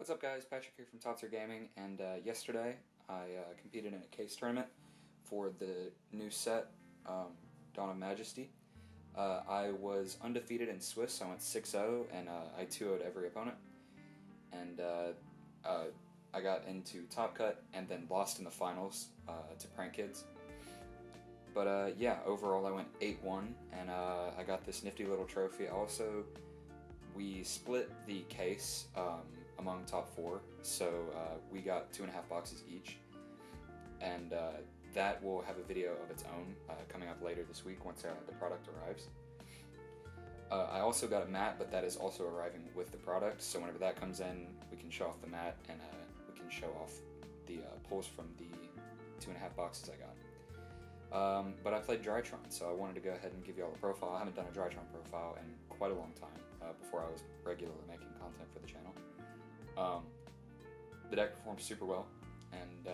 What's up guys, Patrick here from Totzer Gaming, and yesterday I competed in a case tournament for the new set, Dawn of Majesty. I was undefeated in Swiss, so I went 6-0, and I 2-0'd every opponent. And I got into Top Cut, and then lost in the finals to Prank Kids. But yeah, overall I went 8-1, and I got this nifty little trophy. We split the case among top 4, so we got 2.5 boxes each, and that will have a video of its own coming up later this week once the product arrives. I also got a mat, but that is also arriving with the product, so whenever that comes in, we can show off the mat, and we can show off the pulls from the 2.5 boxes I got. But I played Drytron, so I wanted to go ahead and give you all a profile. I haven't done a Drytron profile in quite a long time, before I was regularly making content for the channel. The deck performed super well, and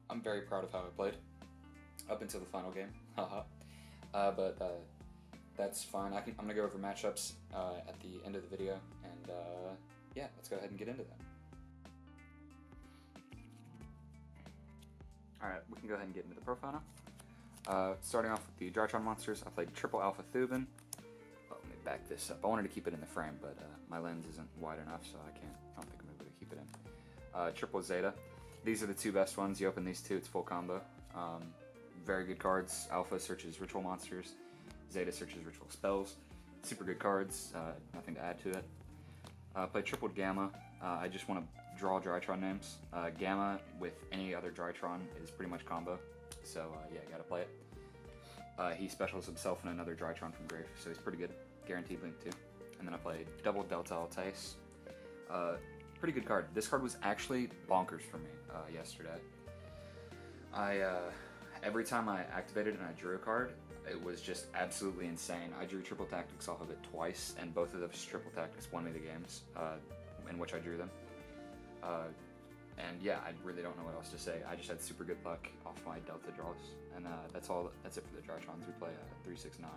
I'm very proud of how I played, up until the final game, haha. But that's fine. I'm going to go over matchups at the end of the video, and yeah, let's go ahead and get into that. Alright, we can go ahead and get into the profile now. Starting off with the Drytron monsters, I played Triple Alpha Thuban. Oh, let me back this up. I wanted to keep it in the frame, but my lens isn't wide enough, so I don't think I'm able to keep it in. Triple Zeta. These are the two best ones. You open these two, it's full combo. Very good cards. Alpha searches ritual monsters. Zeta searches ritual spells. Super good cards. Nothing to add to it. Played Triple Gamma. I just want to draw Drytron names. Gamma with any other Drytron is pretty much combo, so yeah, gotta play it. He specials himself in another Drytron from Grave, so he's pretty good. Guaranteed link too. And then I played Double Delta Altice. Pretty good card. This card was actually bonkers for me yesterday. Every time I activated and I drew a card, it was just absolutely insane. I drew Triple Tactics off of it twice, and both of those Triple Tactics won me the games in which I drew them. And yeah, I really don't know what else to say. I just had super good luck off my Delta draws, and that's it for the Drytrons. We play 3, 6, 9,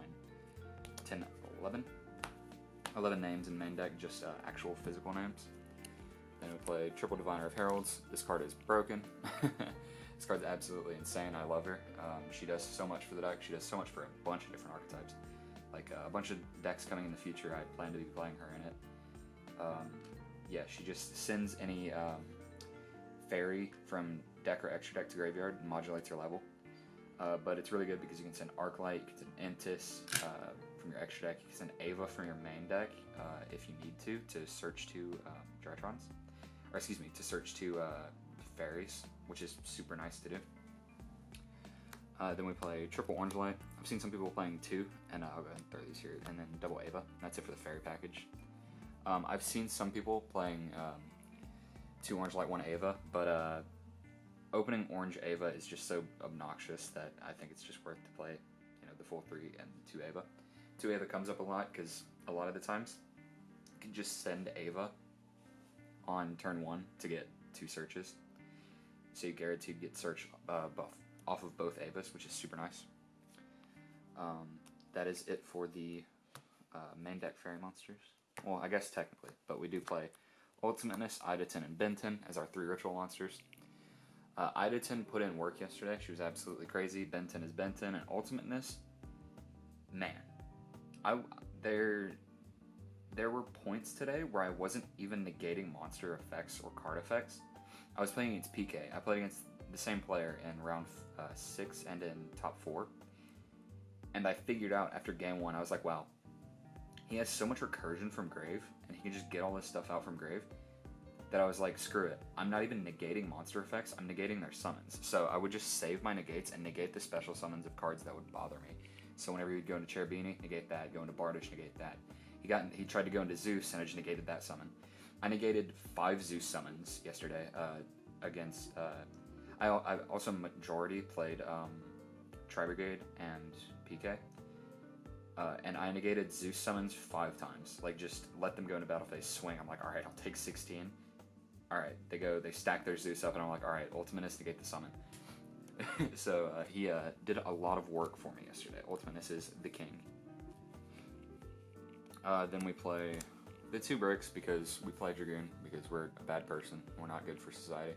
10, 11. 11 names in main deck, just actual physical names. Then we play Triple Diviner of Heralds. This card is broken. This card's absolutely insane. I love her. She does so much for the deck. She does so much for a bunch of different archetypes. Like a bunch of decks coming in the future, I plan to be playing her in it. Yeah, she just sends any fairy from deck or extra deck to graveyard and modulates her level. But it's really good because you can send Arclight, you can send Entis from your extra deck, you can send Ava from your main deck if you need to search 2 Drytrons. Or excuse me, to search 2 fairies, which is super nice to do. Then we play Triple Orange Light. I've seen some people playing 2, and I'll go ahead and throw these here, and then Double Ava. That's it for the fairy package. I've seen some people playing 2 Orange Light, 1 Ava, but opening Orange Ava is just so obnoxious that I think it's just worth to play, the full 3 and 2 Ava. 2 Ava comes up a lot because a lot of the times you can just send Ava on turn 1 to get 2 searches. So you guaranteed to get search off of both Avas, which is super nice. That is it for the main deck fairy monsters. Well, I guess technically, but we do play Ultimateness, Idaten, and Benton as our 3 ritual monsters. Idaten put in work yesterday. She was absolutely crazy. Benton is Benton, and Ultimateness, man, there were points today where I wasn't even negating monster effects or card effects. I was playing against PK. I played against the same player in round 6 and in top 4, and I figured out after game 1, I was like, wow, he has so much recursion from Grave, and he can just get all this stuff out from Grave, that I was like, screw it. I'm not even negating monster effects, I'm negating their summons. So I would just save my negates and negate the special summons of cards that would bother me. So whenever he would go into Cherubini, negate that. Go into Bardish, negate that. He tried to go into Zeus, and I just negated that summon. I negated 5 Zeus summons yesterday against... I also majority played Tri-Brigade and PK. And I negated Zeus summons 5 times. Like, just let them go into battle phase, swing. I'm like, alright, I'll take 16. Alright, they stack their Zeus up, and I'm like, alright, Ultimateness, negate the summon. So, he did a lot of work for me yesterday. Ultimateness is the king. Then we play The 2 breaks because we play Dragoon, because we're a bad person. We're not good for society.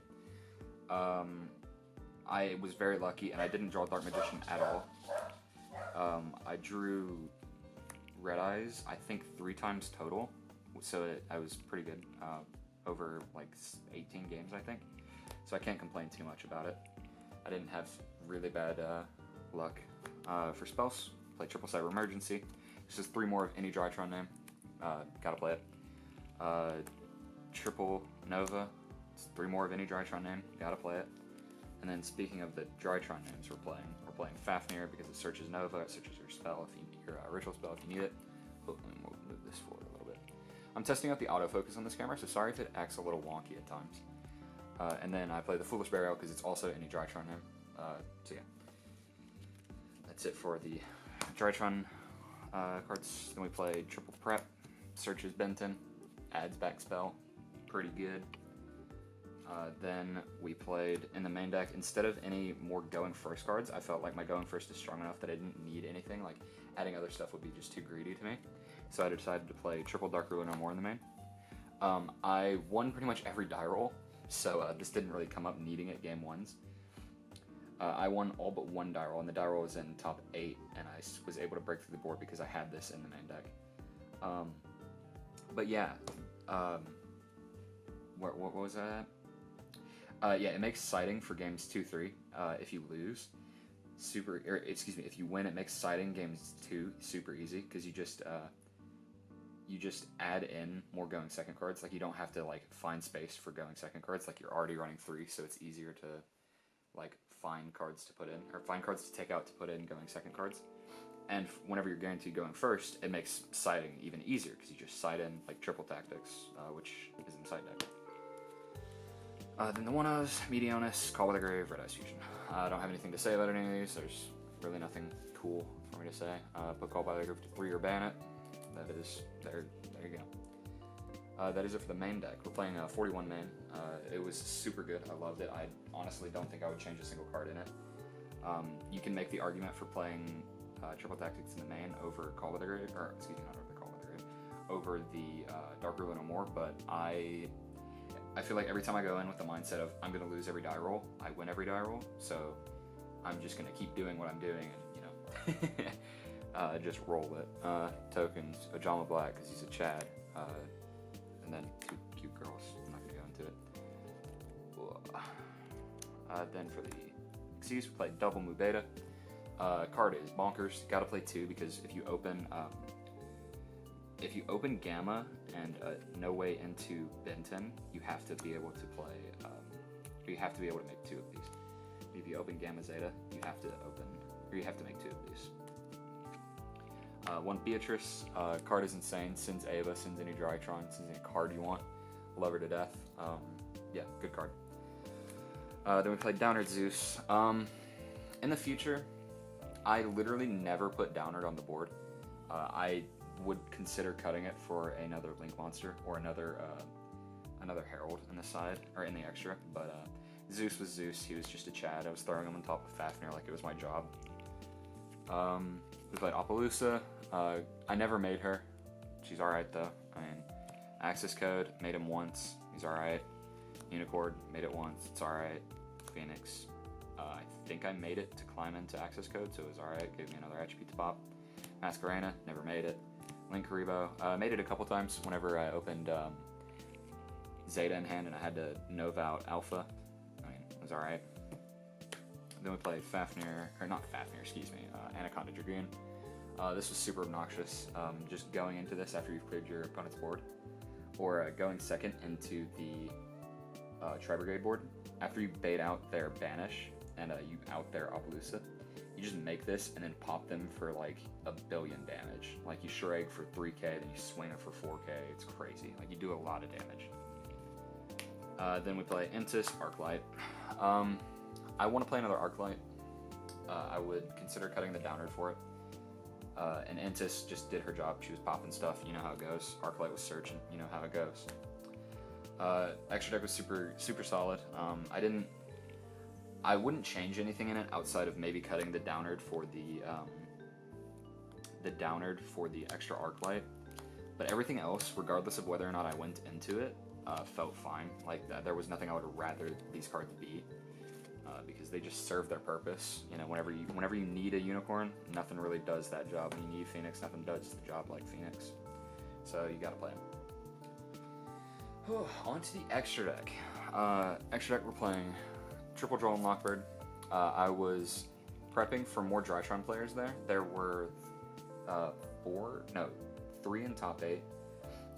I was very lucky, and I didn't draw Dark Magician at all. I drew Red Eyes, I think 3 times total, so I was pretty good over like 18 games, I think. So I can't complain too much about it. I didn't have really bad luck. For spells, play Triple Cyber Emergency. This is 3 more of any Drytron name. Gotta play it. Triple Nova. It's 3 more of any Drytron name. Gotta play it. And then speaking of the Drytron names we're playing Fafnir because it searches Nova, it searches your spell if you your ritual spell if you need it. Oh, let me move this forward a little bit. I'm testing out the autofocus on this camera, so sorry if it acts a little wonky at times. And then I play the Foolish Burial because it's also any Drytron name. So yeah, that's it for the Drytron cards. Then we play Triple Prep, searches Benton, adds back spell, pretty good. Then we played in the main deck, instead of any more going first cards, I felt like my going first is strong enough that I didn't need anything, like adding other stuff would be just too greedy to me. So I decided to play Triple Dark Ruler No More in the main. I won pretty much every die roll, so this didn't really come up needing it game 1s. I won all but 1 die roll, and the die roll was in top 8, and I was able to break through the board because I had this in the main deck. But yeah, what was that? Yeah, it makes siding for games 2-3 if you lose. If you win, it makes siding games 2 super easy because you just add in more going second cards. Like you don't have to like find space for going second cards. Like you're already running 3, so it's easier to like find cards to put in or find cards to take out to put in going second cards. And whenever you're guaranteed going first, it makes siding even easier because you just side in like triple tactics, which is in side deck. Then the one-ofs, Medionis, Call with a Grave, Red Eyes Fusion. I don't have anything to say about any of these. There's really nothing cool for me to say. Put Call by the Grave to 3 or ban it. That is, there you go. That is it for the main deck. We're playing 41 main. It was super good. I loved it. I honestly don't think I would change a single card in it. You can make the argument for playing Triple Tactics in the main over Call with a Grave, or excuse me, not over the Call with a Grave, over the Dark Ruler No More, but I feel like every time I go in with the mindset of I'm going to lose every die roll, I win every die roll, so I'm just going to keep doing what I'm doing and, you know, just roll it. Tokens, Ojama Black, because he's a Chad, and then 2 cute girls. I'm not going to go into it. Then for the Xyz, we played Double Mu Beta. Card is bonkers. Gotta play 2 because if you open Gamma and no way into Benton, you have to be able to play. You have to be able to make 2 of these. If you open Gamma Zeta, you have to make 2 of these. 1 Beatrice. Card is insane. Sends Ava. Sends any Drytron. Sends any card you want. Love her to death. Yeah, good card. Then we played Downard Zeus. In the future, I literally never put Downard on the board. I would consider cutting it for another Link monster or another Herald in the side or in the extra, but Zeus was Zeus. He was just a Chad. I was throwing him on top of Fafnir like it was my job. We played Appaloosa. I never made her. She's alright though. I mean, access code, made him once. He's alright. Unicorn, made it once. It's alright. Phoenix. I think I made it to climb into access code, so it was alright. Gave me another HP to pop. Masquerena, never made it. Link Karibo, made it a couple times whenever I opened Zeta in hand and I had to Nova out Alpha. I mean, it was alright. Then we played Fafnir, or not Fafnir, excuse me, Anaconda Dragoon. This was super obnoxious, just going into this after you've cleared your opponent's board, or going second into the Tri-Brigade board. After you bait out their Banish and you out their Appaloosa, you just make this and then pop them for like 1 billion damage. Like you Shreg for 3k, then you swing it for 4k. It's crazy. Like you do a lot of damage. Then we play Entis, Arclight. I want to play another Arclight. I would consider cutting the Downard for it. And Entis just did her job. She was popping stuff. You know how it goes. Arclight was searching. You know how it goes. Extra deck was super solid. I wouldn't change anything in it outside of maybe cutting the Downard for the extra Arclight. But everything else, regardless of whether or not I went into it, felt fine. Like, there was nothing I would rather these cards be, because they just serve their purpose. You know, whenever you need a unicorn, nothing really does that job. When you need Phoenix, nothing does the job like Phoenix. So you gotta play them. On to the extra deck. Extra deck, we're playing Triple Draw and Lockbird. I was prepping for more Drytron players there. There were 3 in top 8.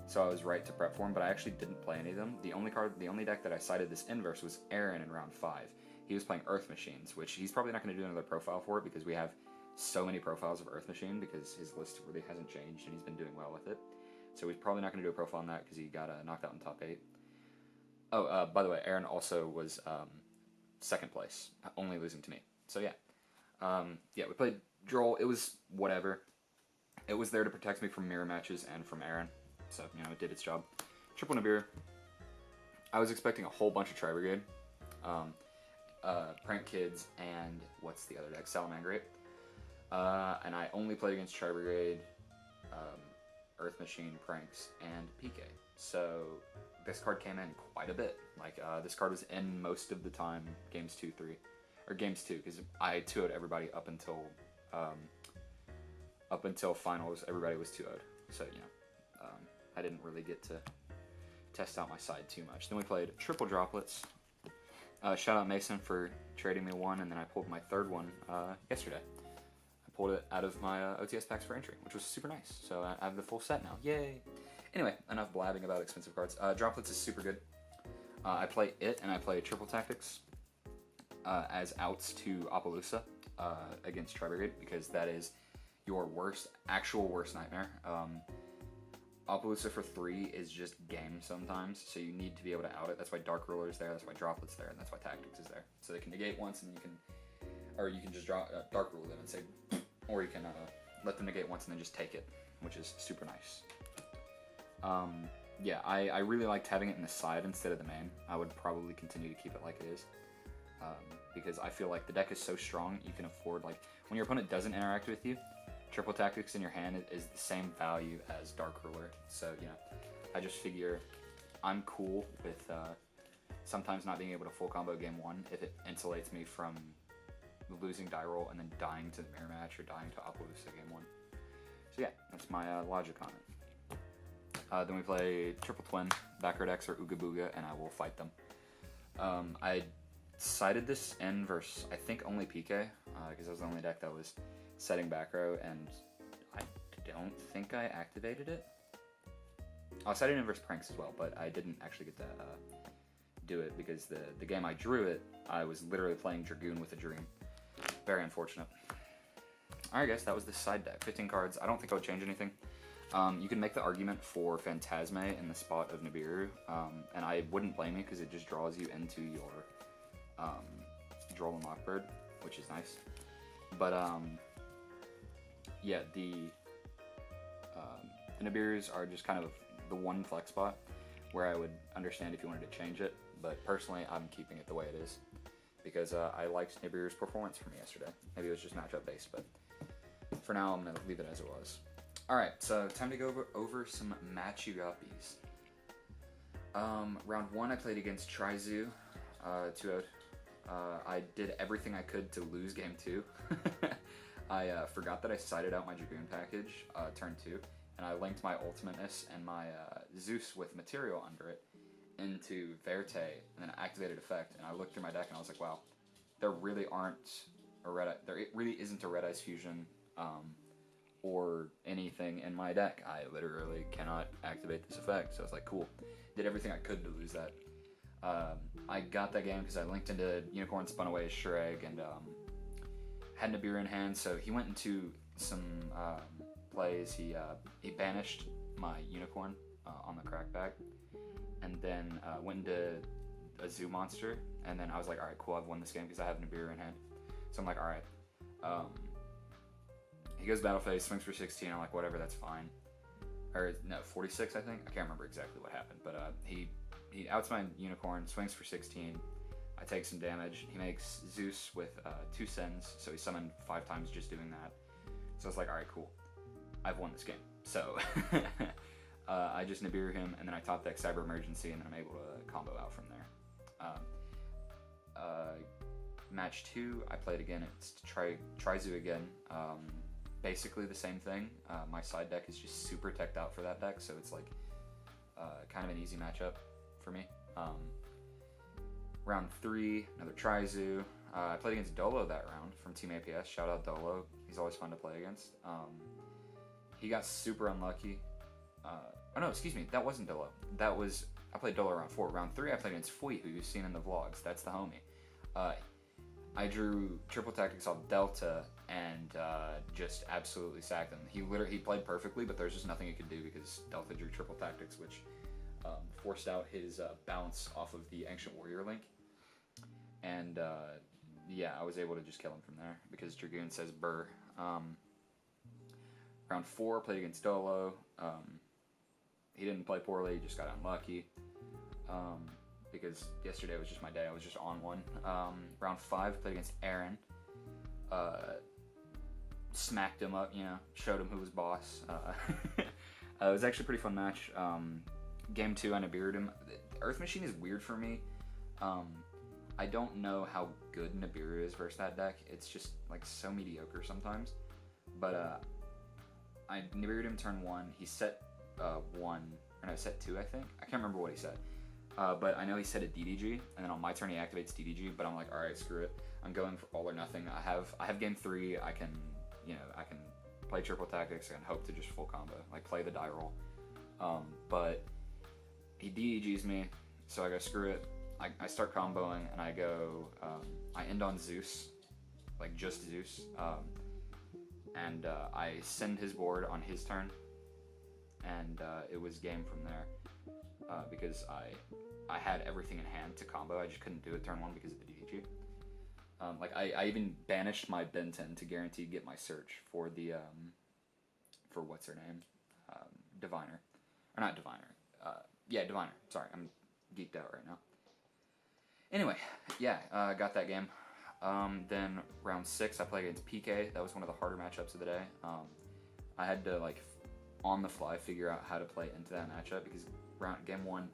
So I was right to prep for him, but I actually didn't play any of them. The only deck that I cited this inverse was Aaron in round 5. He was playing Earth Machines, which he's probably not going to do another profile for it because we have so many profiles of Earth Machine because his list really hasn't changed and he's been doing well with it. So he's probably not going to do a profile on that because he got knocked out in top 8. Oh, by the way, Aaron also was second place, only losing to me. So yeah. We played Droll. It was whatever. It was there to protect me from mirror matches and from Aaron. So, you know, it did its job. Triple Nibiru. I was expecting a whole bunch of Tri-Brigade. Prank Kids, and what's the other deck? Salamangrate. And I only played against Tri-Brigade, Earth Machine, Pranks, and PK. So, this card came in quite a bit. Like, this card was in most of the time, games 2, 3. Or games 2, because I 2-0'd everybody up until finals, everybody was 2-0'd. So, you know. I didn't really get to test out my side too much. Then we played Triple Droplets. Shout out Mason for trading me one, and then I pulled my third one yesterday. I pulled it out of my OTS packs for entry, which was super nice. So I have the full set now. Yay! Anyway, enough blabbing about expensive cards. Droplets is super good. I play it, and I play Triple Tactics as outs to Appaloosa against Tri-Brigade, because that is your actual worst nightmare. Appaloosa for 3 is just game sometimes, so you need to be able to out it. That's why Dark Ruler is there, that's why Droplets there, and that's why Tactics is there. So they can negate once, and you can just Dark Rule them and say, or you can let them negate once and then just take it, which is super nice. Yeah, I really liked having it in the side instead of the main. I would probably continue to keep it like it is, because I feel like the deck is so strong, you can afford, like, when your opponent doesn't interact with you, Triple Tactics in your hand is the same value as Dark Ruler. So, you know, I just figure I'm cool with sometimes not being able to full combo game 1 if it insulates me from losing die roll and then dying to the mirror match or dying to Appaloosa game 1. So yeah, that's my logic on it. Then we play Triple Twin, Backer decks or Ooga Booga, and I will fight them. I sided this in versus, I think, only PK, because that was the only deck that was setting back row, and I don't think I activated it. I sided in versus Pranks as well, but I didn't actually get to do it because the game I drew it, I was literally playing Dragoon with a Dream. Very unfortunate. Alright guys, that was the side deck. 15 cards. I don't think I would change anything. You can make the argument for Phantasme in the spot of Nibiru, and I wouldn't blame you because it just draws you into your Droll and Lockbird, which is nice. But yeah, the Nibirus are just kind of the one flex spot where I would understand if you wanted to change it, but personally I'm keeping it the way it is because I liked Nibiru's performance from yesterday. Maybe it was just matchup based, but for now I'm going to leave it as it was. Alright, so time to go over some match-you-guppies. Round 1 I played against Trizu, 2-0'd. I did everything I could to lose game 2. I forgot that I sided out my Dragoon package, turn 2, and I linked my Ultimateness and my Zeus with material under it into Verte, and then activated effect, and I looked through my deck and I was like, wow, there really isn't a Red Eyes Fusion, or anything in my deck. I literally cannot activate this effect, so it's like, cool. Did everything I could to lose that. I got that game because I linked into Unicorn, spun away Shreg, and had Nibiru in hand, so he went into some plays. He banished my Unicorn on the crack bag, and then went into a Zoo Monster, and then I was like, alright, cool, I've won this game because I have Nibiru in hand. So I'm like, alright. He goes Battle Phase, swings for 16, I'm like, whatever, that's fine. Or, no, 46, I think? I can't remember exactly what happened, but he outs my Unicorn, swings for 16, I take some damage, he makes Zeus with 2 sends, so he summoned 5 times just doing that. So I was like, alright, cool. I've won this game. So, I just Nibiru him, and then I top deck Cyber Emergency, and then I'm able to combo out from there. Match 2, I played again. It's Tryzu again. Basically the same thing. My side deck is just super teched out for that deck, so it's like kind of an easy matchup for me. Round 3, another Tryzu. I played against Dolo that round from Team APS. Shout out Dolo. He's always fun to play against. He got super unlucky. Oh no, excuse me, that wasn't Dolo. I played Dolo round 4. Round 3, I played against Fui, who you've seen in the vlogs. That's the homie. I drew triple tactics off Delta and just absolutely sacked him. He played perfectly, but there's just nothing he could do because Delta drew triple tactics, which forced out his bounce off of the Ancient Warrior link. And yeah, I was able to just kill him from there because Dragoon says burr. Round 4, played against Dolo. He didn't play poorly, he just got unlucky. Because yesterday was just my day, I was just on one. Round 5, played against Aaron. Smacked him up, showed him who was boss. It was actually a pretty fun match. Game 2, I Nibiru'd him. Earth Machine is weird for me. I don't know how good Nibiru is versus that deck. It's just like so mediocre sometimes. But I Nibiru'd him turn 1. He set 1, or no, set 2, I think. I can't remember what he said. But I know he set a DDG, and then on my turn he activates DDG. But I'm like, all right, screw it. I'm going for all or nothing. I have game 3. I can play triple tactics and hope to just full combo, like play the die roll. But he DDGs me, so I go screw it. I start comboing, and I go. I end on Zeus, like just Zeus, and I send his board on his turn, and it was game from there. Because I had everything in hand to combo, I just couldn't do it turn 1 because of the DDG. I even banished my Ben 10 to guarantee get my search for the for what's her name, Diviner, or not Diviner. Yeah, Diviner. Sorry, I'm geeked out right now. Anyway, yeah, got that game. Then round 6, I played against PK. That was one of the harder matchups of the day. I had to on the fly figure out how to play into that matchup because game 1,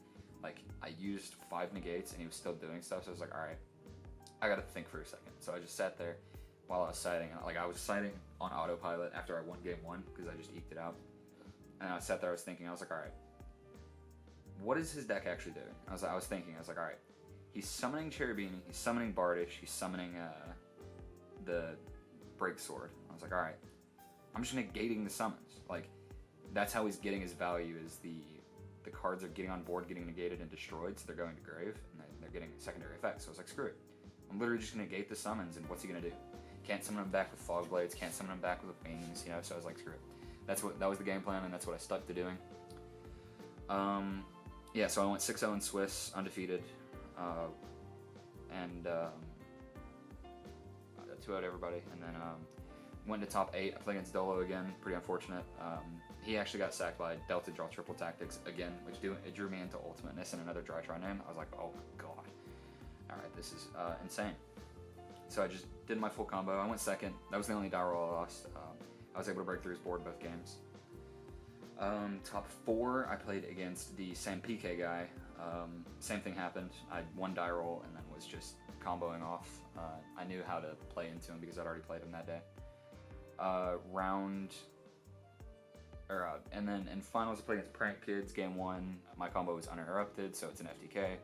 I used 5 negates and he was still doing stuff. So I was like, all right, I gotta think for a second. So I just sat there while I was sighting. I was sighting on autopilot after I won game 1 because I just eked it out. And I sat there, I was thinking, I was like, all right, what is his deck actually doing? I was thinking, all right, he's summoning Cherubini, he's summoning Bardish, he's summoning the Break Sword. I was like, all right, I'm just negating the summons. That's how he's getting his value, is the cards are getting on board, getting negated and destroyed, so they're going to grave, and they're getting secondary effects. So I was like, screw it. I'm literally just going to negate the summons, and what's he going to do? Can't summon him back with Fog Blades, can't summon him back with wings, so I was like, screw it. That was the game plan, and that's what I stuck to doing. Yeah, so I went 6-0 in Swiss, undefeated, and 2-0'd everybody, and then went to top 8. I played against Dolo again, pretty unfortunate. He actually got sacked by Delta Draw Triple Tactics again, which it drew me into Ultimateness and another Drytron name. I was like, oh god. Alright, this is insane. So I just did my full combo. I went second. That was the only die roll I lost. I was able to break through his board both games. Top 4, I played against the same PK guy. Same thing happened. I had 1 die roll and then was just comboing off. I knew how to play into him because I'd already played him that day. And then in finals, I played against Prank Kids. Game 1, my combo was uninterrupted, so it's an FTK.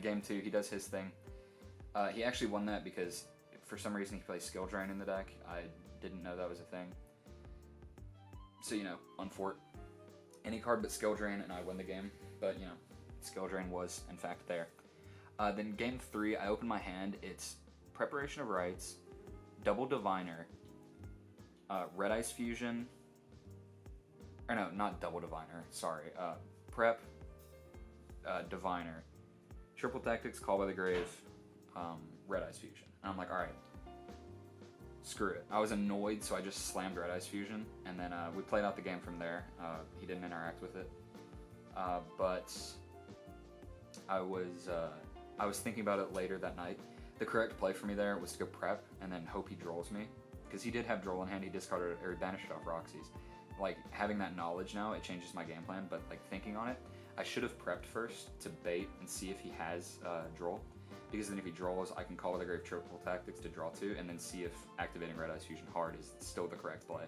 Game 2, he does his thing. He actually won that because for some reason he plays Skill Drain in the deck. I didn't know that was a thing. So, unfort any card but Skill Drain, and I win the game. But, Skill Drain was, in fact, there. Then game 3, I open my hand. It's Preparation of Rites, Double Diviner, Red Ice Fusion, or no, not Double Diviner, sorry, Prep, Diviner, Triple Tactics, Call by the Grave, Red Ice Fusion. And I'm like, alright, screw it. I was annoyed, so I just slammed Red Ice Fusion, and then we played out the game from there. He didn't interact with it. But I was thinking about it later that night. The correct play for me there was to go Prep, and then hope he drolls me. Because he did have Droll in hand, he discarded it, or he banished it off Roxy's. like having that knowledge now, it changes my game plan. But like thinking on it, I should have prepped first to bait and see if he has Droll, because then if he Drolls, I can Call of the Grave triple tactics to draw 2, and then see if activating Red Eyes Fusion hard is still the correct play,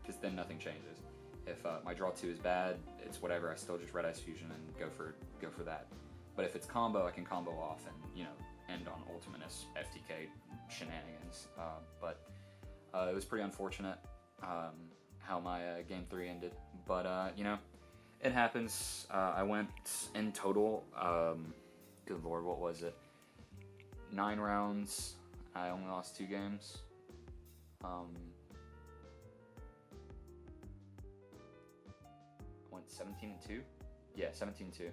because then nothing changes. If my draw 2 is bad, it's whatever. I still just Red Eyes Fusion and go for that. But if it's combo, I can combo off and, you know, end on Ultimatus FTK shenanigans. But it was pretty unfortunate how my game 3 ended. But you know, it happens. I went in total. Good lord, what was it? 9 rounds. I only lost 2 games. Went 17-2. Yeah, 17-2.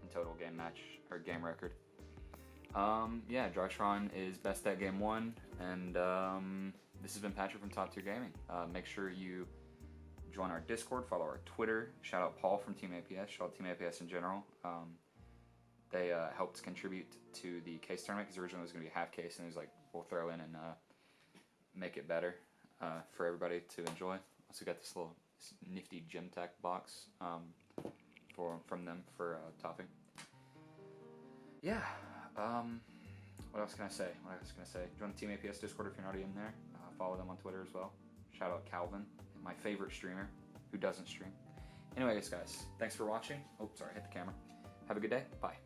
In total game match or game record. Yeah, Drytron is best at game 1, and this has been Patrick from Top Tier Gaming. Make sure you join our Discord, follow our Twitter. Shout out Paul from Team APS. Shout out Team APS in general. They helped contribute to the case tournament, because originally it was going to be a half case, and it was like, we'll throw in and make it better for everybody to enjoy. Also got this little nifty gem tech box from them for topping. Yeah. What else can I say? Join the Team APS Discord if you're not in there. Follow them on Twitter as well. Shout out Calvin, my favorite streamer who doesn't stream. Anyways, guys, thanks for watching. Oh, sorry, hit the camera. Have a good day. Bye.